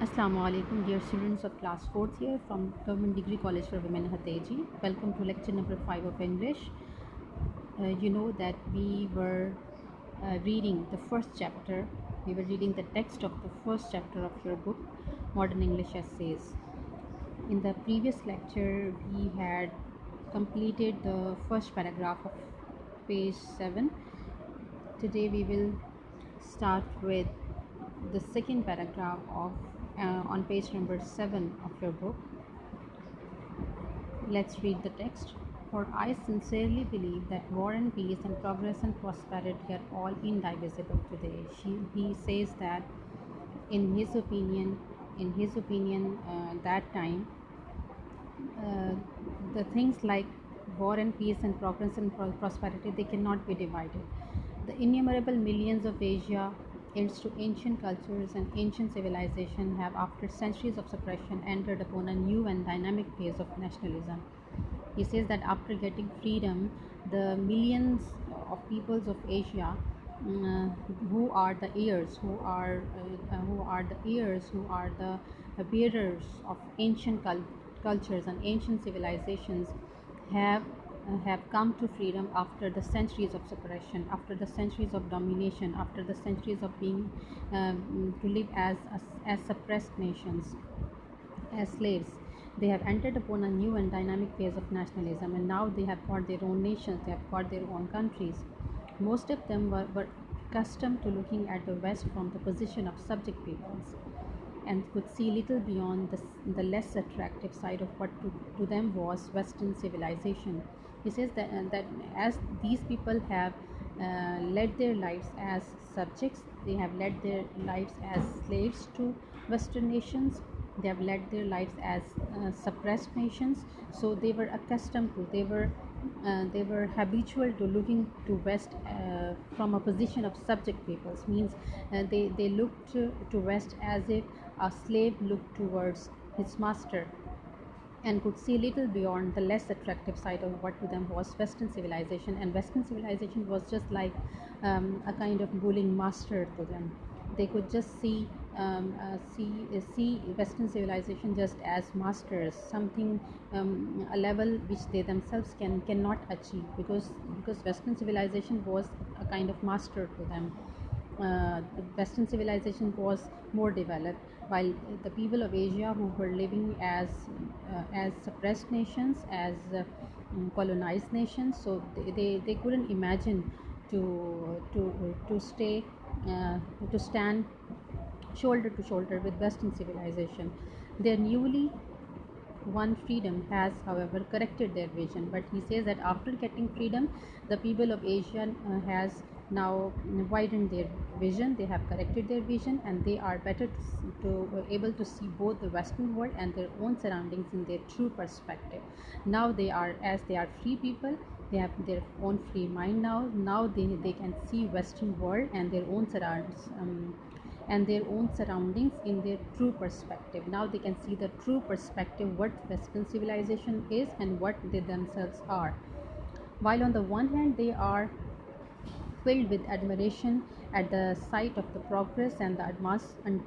Assalamu alaikum, dear students of class 4th here from Government Degree College for Women Hateji. Welcome to lecture number 5 of English. You know that we were reading the first chapter. We were reading the text of the first chapter of your book, Modern English Essays. In the previous lecture, we had completed the first paragraph of page 7. Today we will start with the second paragraph of on page number 7 of your book. Let's read the text. For I sincerely believe that war and peace and progress and prosperity are all indivisible today. He says that in his opinion, that time, the things like war and peace and progress and prosperity, they cannot be divided. The innumerable millions of Asia, its to ancient cultures and ancient civilization, have after centuries of suppression entered upon a new and dynamic phase of nationalism. He says that after getting freedom, the millions of peoples of Asia, who are the heirs, who are the bearers of ancient cultures and ancient civilizations, have come to freedom after the centuries of suppression, after the centuries of domination, after the centuries of being to live as suppressed nations, as slaves. They have entered upon a new and dynamic phase of nationalism, and now they have got their own nations, they have got their own countries. Most of them were accustomed to looking at the West from the position of subject peoples, and could see little beyond the less attractive side of what to them was Western civilization. He says that as these people have led their lives as subjects, they have led their lives as slaves to Western nations, they have led their lives as suppressed nations, so they were accustomed to, they were habitual to looking to West from a position of subject peoples. Means they looked to West as if a slave looked towards his master, and could see little beyond the less attractive side of what to them was Western civilization. And Western civilization was just like a kind of bullying master to them. They could just see Western civilization just as masters, something, a level which they themselves cannot achieve, because Western civilization was a kind of master to them. The Western civilization was more developed, while the people of Asia, who were living as suppressed nations, as colonized nations, so they couldn't imagine to stay to stand shoulder to shoulder with Western civilization. Their newly won freedom has, however, corrected their vision. But he says that after getting freedom, the people of Asia has now widened their vision. They have corrected their vision, and they are better to able to see both the Western world and their own surroundings in their true perspective. Now they are, as they are free people, they have their own free mind now. Now they can see Western world and their own surroundings in their true perspective. Now they can see the true perspective, what Western civilization is and what they themselves are. While on the one hand they are filled with admiration at the sight of the progress and the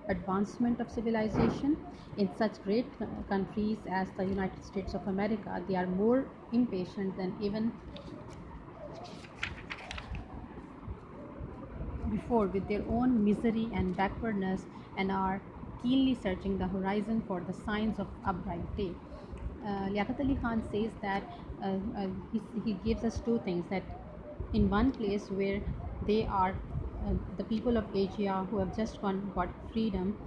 advancement of civilization in such great countries as the United States of America, they are more impatient than even before with their own misery and backwardness, and are keenly searching the horizon for the signs of a bright day. Liaquat Ali Khan says that he gives us two things, that in one place where they are the people of Asia who have just got freedom,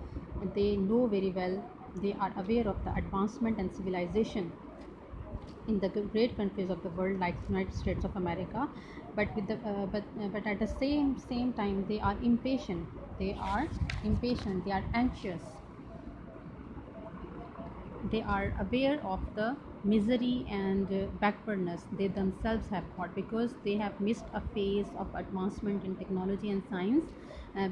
they know very well, they are aware of the advancement and civilization in the great countries of the world like United States of America, but with the but at the same time they are impatient, they are anxious, they are aware of the misery and backwardness they themselves have got, because they have missed a phase of advancement in technology and science,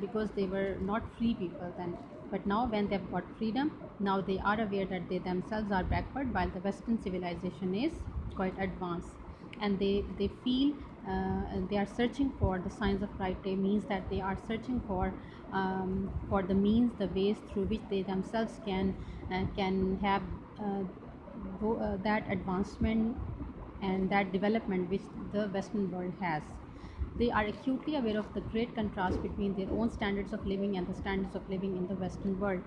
because they were not free people then. But now when they've got freedom, now they are aware that they themselves are backward, while the Western civilization is quite advanced, and they feel they are searching for the signs of right day, means that they are searching for the means, the ways through which they themselves can have that advancement and that development which the Western world has. They are acutely aware of the great contrast between their own standards of living and the standards of living in the Western world.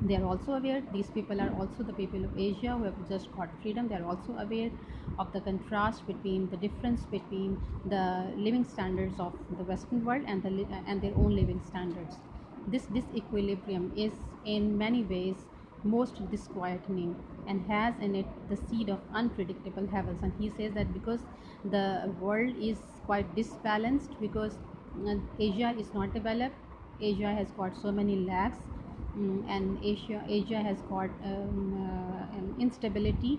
They are also aware, these people are also the people of Asia who have just got freedom. They are also aware of the contrast between the difference between the living standards of the Western world and their own living standards. This disequilibrium is in many ways most disquieting and has in it the seed of unpredictable havens. And he says that because the world is quite disbalanced, because Asia is not developed, Asia has got so many lacks, and Asia has got an instability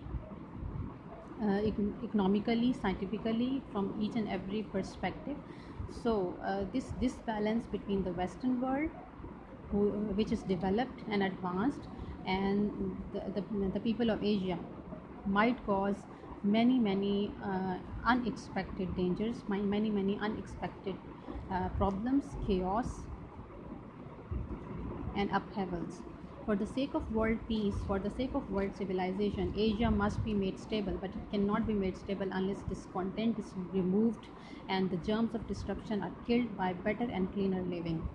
economically, scientifically, from each and every perspective. So this balance between the Western world, which is developed and advanced, and the people of Asia, might cause many unexpected dangers, many unexpected problems, chaos, and upheavals. For the sake of world peace, for the sake of world civilization, Asia must be made stable, but it cannot be made stable unless discontent is removed and the germs of disruption are killed by better and cleaner living.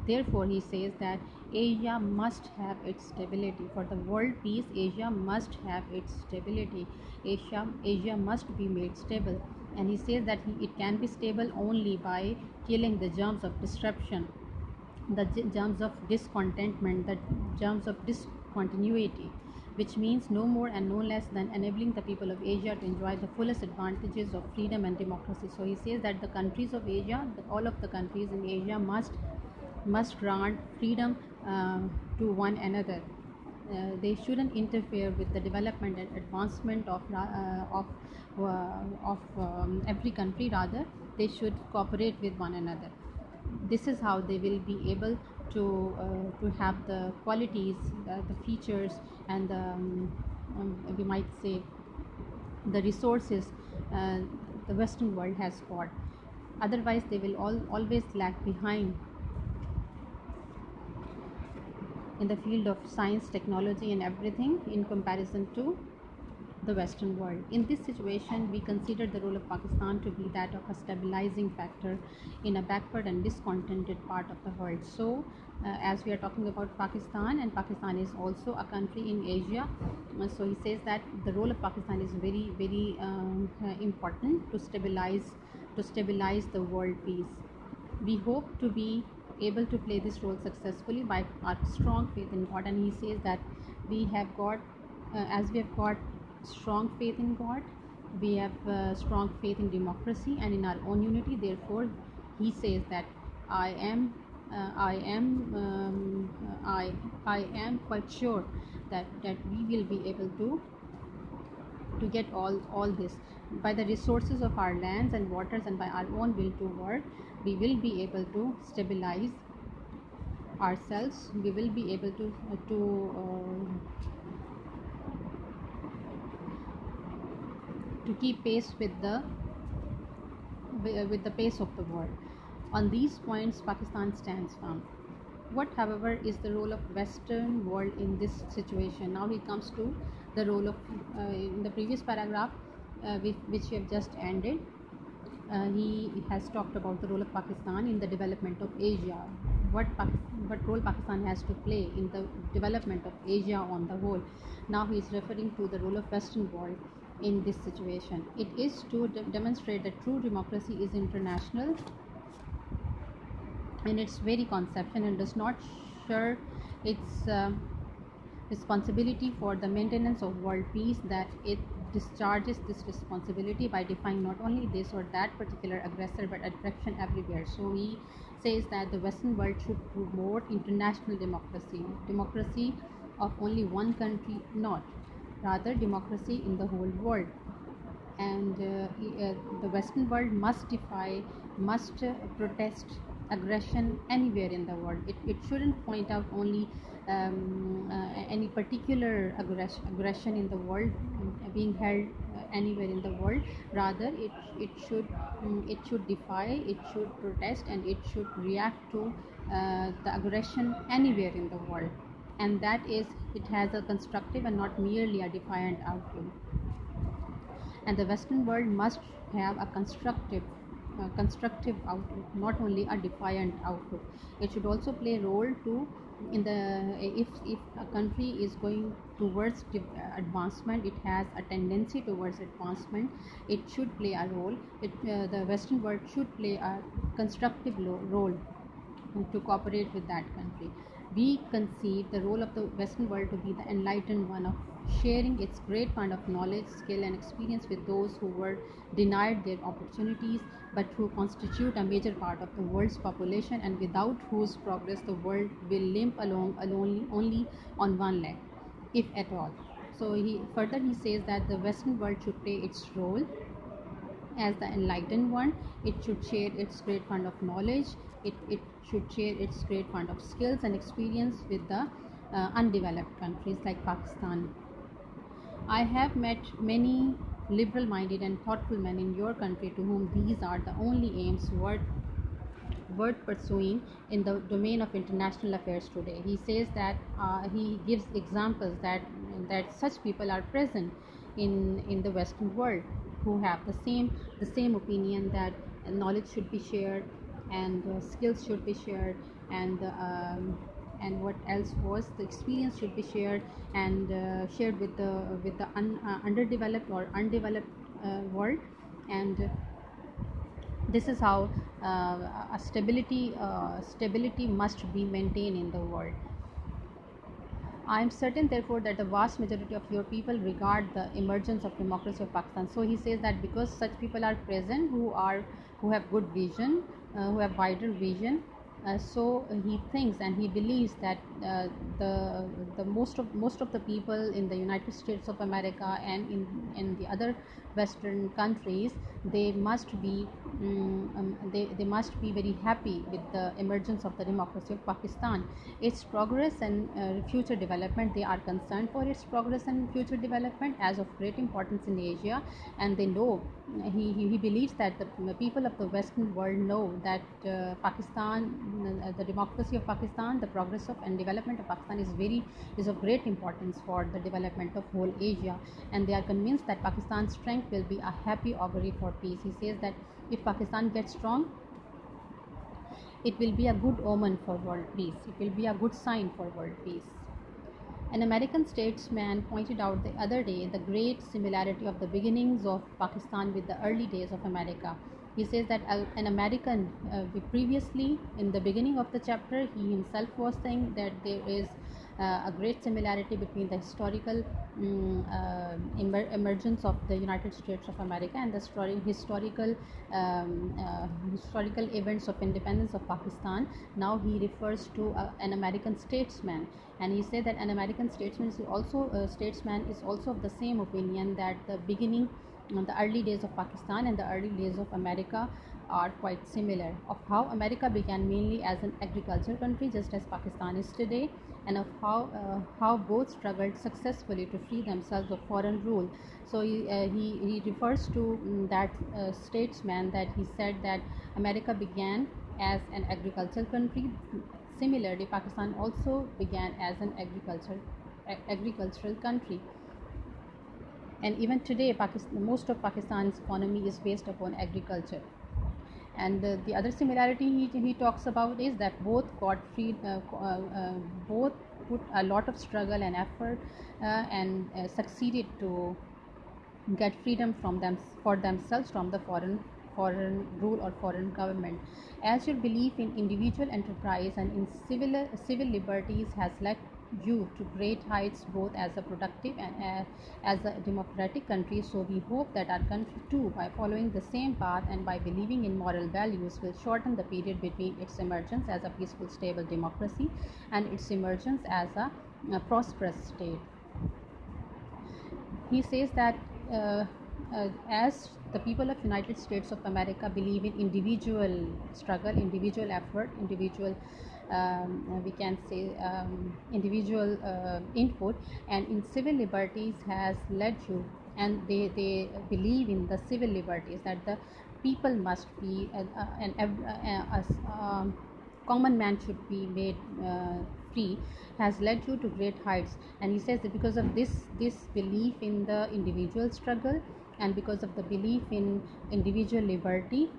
Therefore, he says that Asia must have its stability. For the world peace, Asia must have its stability. Asia must be made stable. And he says that it can be stable only by killing the germs of disruption, the germs of discontentment, the germs of discontinuity, which means no more and no less than enabling the people of Asia to enjoy the fullest advantages of freedom and democracy. So he says that the countries of Asia, all of the countries in Asia must grant freedom to one another. They shouldn't interfere with the development and advancement of every country. Rather, they should cooperate with one another. This is how they will be able to have the qualities, the features, and we might say the resources the Western world has got. Otherwise, they will always lag behind in the field of science, technology, and everything in comparison to the Western world. In this situation, we consider the role of Pakistan to be that of a stabilizing factor in a backward and discontented part of the world. So, as we are talking about Pakistan, and Pakistan is also a country in Asia, so he says that the role of Pakistan is very important to stabilize the world peace. We hope to be able to play this role successfully by our strong faith in God. And he says that we have got, as we have got strong faith in God, we have strong faith in democracy and in our own unity. Therefore, he says that I am quite sure that we will be able to get all this by the resources of our lands and waters, and by our own will to work. We will be able to stabilize ourselves. We will be able to keep pace with the pace of the world. On these points, Pakistan stands firm. What, however, is the role of Western world in this situation? Now he comes to the role of, in the previous paragraph, which we have just ended, he has talked about the role of Pakistan in the development of Asia. What role Pakistan has to play in the development of Asia on the whole. Now he is referring to the role of Western world in this situation. It is to demonstrate that true democracy is international in its very conception and does not share its responsibility for the maintenance of world peace, that it discharges this responsibility by defying not only this or that particular aggressor but aggression everywhere. So he says that the Western world should promote international democracy of only one country not, rather democracy in the whole world. And the Western world must protest aggression anywhere in the world. It shouldn't point out only any particular aggression in the world being held anywhere in the world. Rather, it should defy, it should protest, and it should react to the aggression anywhere in the world. And that is, it has a constructive and not merely a defiant outlook. And the Western world must have a constructive outlook, not only a defiant outlook. It should also play a role to in the if a country is going towards advancement, it has a tendency towards advancement, it should play a role. The Western world should play a constructive role to cooperate with that country. We conceive the role of the Western world to be the enlightened one, of sharing its great fund of knowledge, skill, and experience with those who were denied their opportunities, but who constitute a major part of the world's population, and without whose progress the world will limp along only on one leg, if at all. So he says that the Western world should play its role as the enlightened one. It should share its great fund of knowledge, it should share its great fund of skills and experience with the undeveloped countries like Pakistan. I have met many liberal minded and thoughtful men in your country to whom these are the only aims worth pursuing in the domain of international affairs today. He says that he gives examples that such people are present in the Western world, who have the same opinion that knowledge should be shared, and skills should be shared, and what else was, the experience should be shared, and shared with the underdeveloped or undeveloped world. And this is how a stability must be maintained in the world. I am certain, therefore, that the vast majority of your people regard the emergence of democracy of Pakistan. So he says that because such people are present who have good vision, who have wider vision, so he thinks and he believes that the most of the people in the United States of America and in the other Western countries, they must be they must be very happy with the emergence of the democracy of Pakistan, its progress and future development. They are concerned for its progress and future development as of great importance in Asia, and they know, he believes that the people of the Western world know that Pakistan, the democracy of Pakistan, the progress of and development of Pakistan is of great importance for the development of whole Asia, and they are convinced that Pakistan's strength will be a happy augury for peace. He says that if Pakistan gets strong, it will be a good omen for world peace. It will be a good sign for world peace. An American statesman pointed out the other day the great similarity of the beginnings of Pakistan with the early days of America. He says that an American, previously in the beginning of the chapter, he himself was saying that there is a great similarity between the historical emergence of the United States of America and the historical events of independence of Pakistan. Now he refers to an American statesman, and he said that an American statesman is also of the same opinion that the beginning, the early days of Pakistan and the early days of America are quite similar, of how America began mainly as an agricultural country just as Pakistan is today, and of how both struggled successfully to free themselves of foreign rule. So he refers to that statesman, that he said that America began as an agricultural country. Similarly, Pakistan also began as an agricultural country. And even today, most of Pakistan's economy is based upon agriculture. And the other similarity he talks about is that both got free, both put a lot of struggle and effort and succeeded to get freedom for themselves from the foreign rule or foreign government. As your belief in individual enterprise and in civil liberties has led you to great heights both as a productive and as a democratic country, so we hope that our country too, by following the same path and by believing in moral values, will shorten the period between its emergence as a peaceful, stable democracy and its emergence as a prosperous state. He says that as the people of United States of America believe in individual struggle, individual effort, individual we can say individual input, and in civil liberties has led you and they believe in the civil liberties, that the people must be common man should be made free, has led you to great heights. And he says that because of this belief in the individual struggle, and because of the belief in individual liberty,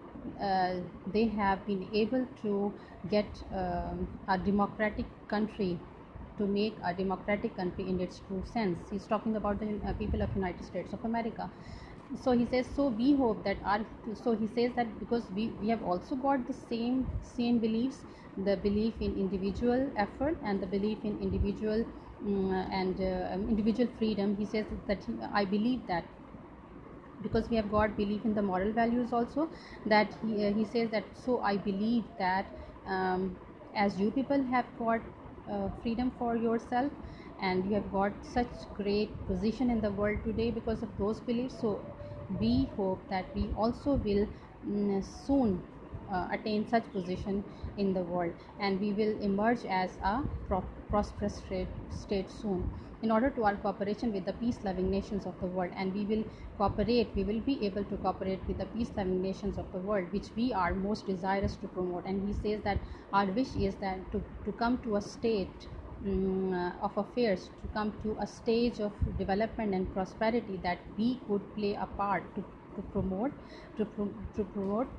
they have been able to get a democratic country, to make a democratic country in its true sense. He's talking about the people of United States of America. So he says, so we hope that our, so he says that because we have also got the same beliefs, the belief in individual effort and the belief in individual individual freedom. He says that I believe that because we have got belief in the moral values also, that he says that, so I believe that as you people have got freedom for yourself, and you have got such great position in the world today because of those beliefs, so we hope that we also will soon attain such position in the world, and we will emerge as a prosperous state soon, in order to our cooperation with the peace-loving nations of the world. And we will be able to cooperate with the peace-loving nations of the world, which we are most desirous to promote. And he says that our wish is that to come to a state of affairs, to come to a stage of development and prosperity, that we could play a part to promote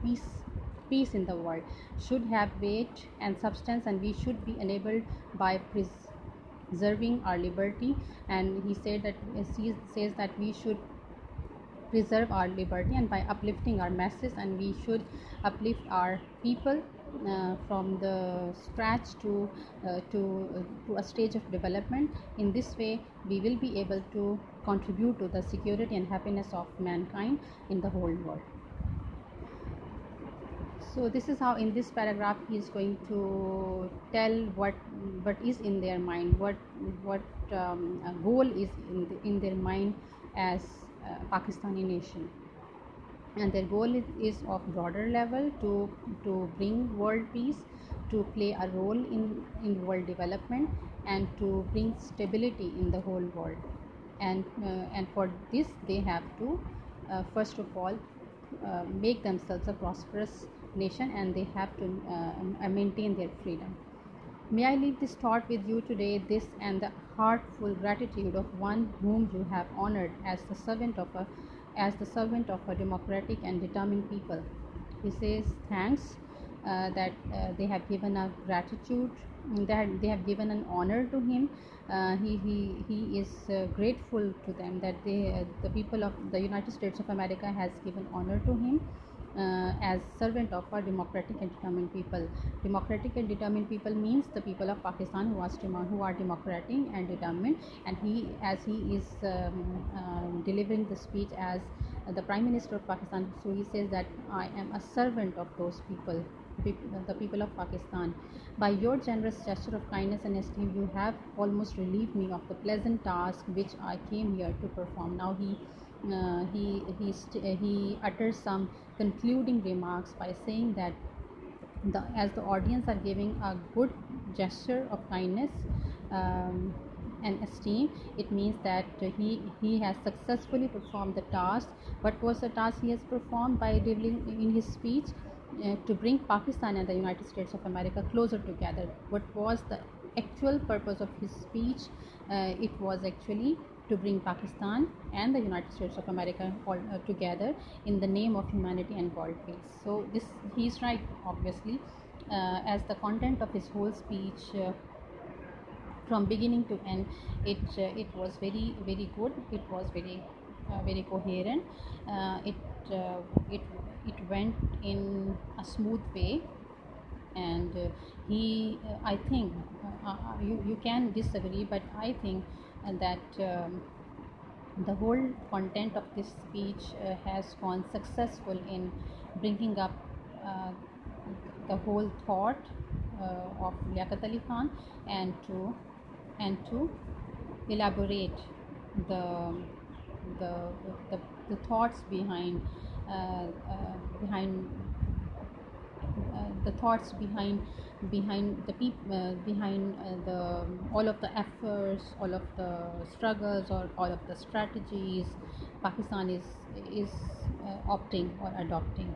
peace in the world, should have weight and substance, and we should be enabled by preserving our liberty. And he says that we should preserve our liberty, and by uplifting our masses, and we should uplift our people from the scratch to a stage of development. In this way we will be able to contribute to the security and happiness of mankind in the whole world. So this is how in this paragraph he is going to tell what is in their mind, what goal is in their mind as Pakistani nation. And their goal is of broader level, to bring world peace, to play a role in world development, and to bring stability in the whole world. And for this they have to first of all make themselves a prosperous nation, and they have to maintain their freedom. May I leave this thought with you today, this and the heartful gratitude of one whom you have honored as the servant of a democratic and determined people. He says thanks that they have given a gratitude, that they have given an honor to him. He is grateful to them that the people of the United States of America has given honor to him as servant of our democratic and determined people. Democratic and determined people means the people of Pakistan who are democratic and determined. And he is delivering the speech as the Prime Minister of Pakistan, so he says that I am a servant of those people, the people of Pakistan. By your generous gesture of kindness and esteem, you have almost relieved me of the pleasant task which I came here to perform. Now he utters some concluding remarks by saying that as the audience are giving a good gesture of kindness and esteem, it means that he has successfully performed the task. What was the task he has performed by revealing in his speech? To bring Pakistan and the United States of America closer together. What was the actual purpose of his speech? It was actually to bring Pakistan and the United States of America all together in the name of humanity and world peace. So this, he's right, obviously, as the content of his whole speech from beginning to end, it was very good. It was very coherent. It went in a smooth way, and I think you can disagree, but I think that the whole content of this speech has gone successful in bringing up the whole thought of Liaquat Ali Khan, and to elaborate the thoughts behind the thoughts behind behind the all of the efforts, all of the struggles, or all of the strategies Pakistan is opting or adopting.